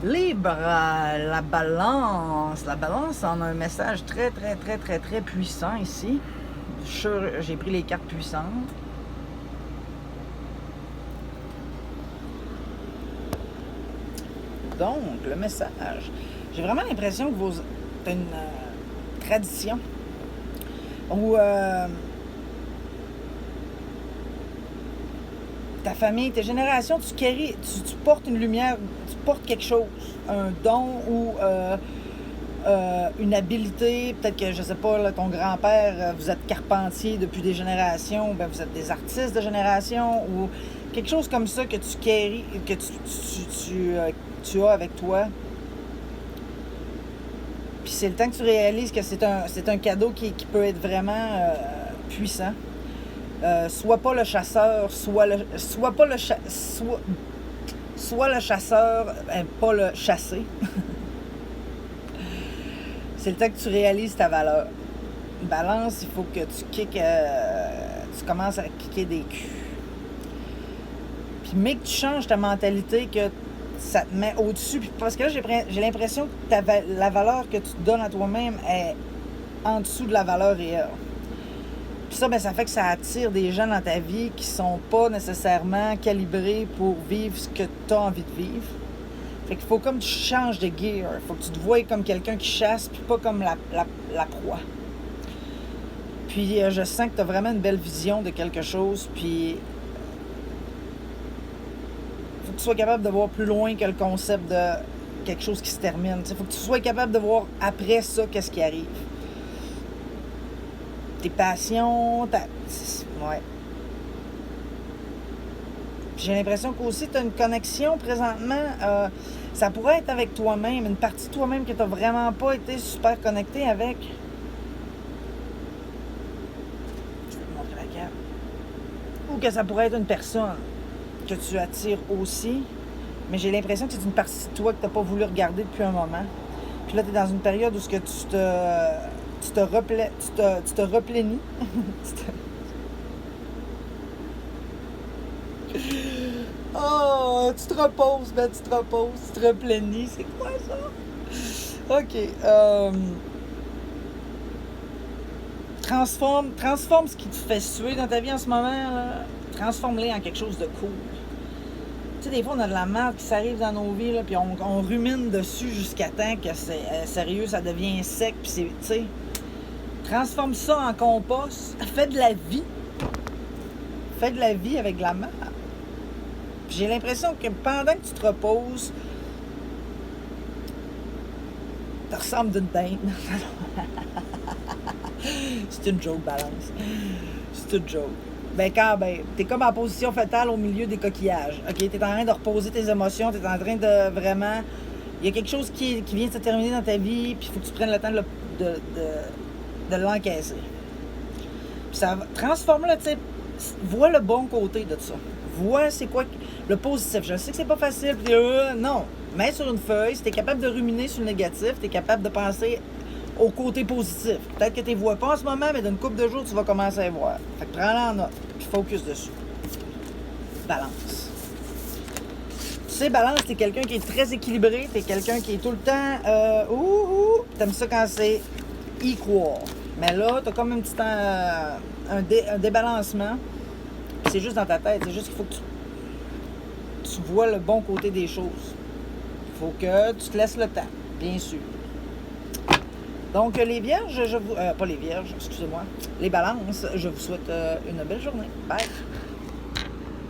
Libre, la balance. La balance en a un message très, très, très, très, très puissant ici. J'ai pris les cartes puissantes. Donc, le message. J'ai vraiment l'impression que c'est une tradition où ta famille, tes générations, tu portes une lumière, tu portes quelque chose, un don ou une habilité. Peut-être que, je sais pas, là, ton grand-père, vous êtes carpentier depuis des générations, ben vous êtes des artistes de génération ou quelque chose comme ça que tu carries, que tu as avec toi. Puis c'est le temps que tu réalises que c'est un cadeau qui peut être vraiment puissant. Sois pas le chasseur, soit le chasseur, pas le chassé. C'est le temps que tu réalises ta valeur. Balance, il faut que tu commences à kicker des culs. Puis mais que tu changes ta mentalité, que ça te met au-dessus. Parce que là, j'ai l'impression que la valeur que tu te donnes à toi-même est en dessous de la valeur réelle. Puis ça, ben, ça fait que ça attire des gens dans ta vie qui sont pas nécessairement calibrés pour vivre ce que tu as envie de vivre. Fait qu'il faut comme tu changes de gear. Il faut que tu te voies comme quelqu'un qui chasse, puis pas comme la proie. Puis je sens que tu as vraiment une belle vision de quelque chose, puis faut que tu sois capable de voir plus loin que le concept de quelque chose qui se termine. Il faut que tu sois capable de voir après ça qu'est-ce qui arrive. Tes passions, ouais. Puis j'ai l'impression qu'aussi tu as une connexion présentement. Ça pourrait être avec toi-même, une partie de toi-même que tu n'as vraiment pas été super connecté avec. Je vais te montrer la carte. Ou que ça pourrait être une personne que tu attires aussi. Mais j'ai l'impression que c'est une partie de toi que tu n'as pas voulu regarder depuis un moment. Puis là, tu es dans une période où tu te replainis. Oh, tu te reposes, ben tu te reposes, tu te replainis. C'est quoi ça? OK. Transforme ce qui te fait suer dans ta vie en ce moment, là. Transforme-les en quelque chose de cool. Tu sais, des fois, on a de la merde qui s'arrive dans nos vies, là, puis on rumine dessus jusqu'à temps que c'est sérieux, ça devient sec, puis c'est, tu sais, transforme ça en compost. Fais de la vie. Fais de la vie avec de la merde. Puis j'ai l'impression que pendant que tu te reposes, tu ressembles d'une dinde. C'est une joke, balance. C'est une joke. Ben, t'es comme en position fétale au milieu des coquillages. OK? T'es en train de reposer tes émotions, t'es en train de vraiment. Il y a quelque chose qui vient de se terminer dans ta vie, puis il faut que tu prennes le temps de l'encaisser. Puis ça va. Transforme-le, tu sais. Vois le bon côté de ça. Vois c'est quoi le positif. Je sais que c'est pas facile. Puis, non. Mets sur une feuille. Si t'es capable de ruminer sur le négatif, t'es capable de penser au côté positif. Peut-être que tu ne les vois pas en ce moment, mais d'une couple de jours, tu vas commencer à les voir. Fait que prends-la en note, puis focus dessus. Balance. Tu sais, balance, t'es quelqu'un qui est très équilibré, t'es quelqu'un qui est tout le temps t'aimes ça quand c'est y croire. Mais là, t'as comme un petit un débalancement. C'est juste dans ta tête, c'est juste qu'il faut que tu vois le bon côté des choses. Il faut que tu te laisses le temps, bien sûr. Donc, les vierges, pas les vierges, excusez-moi, les balances, je vous souhaite une belle journée. Bye!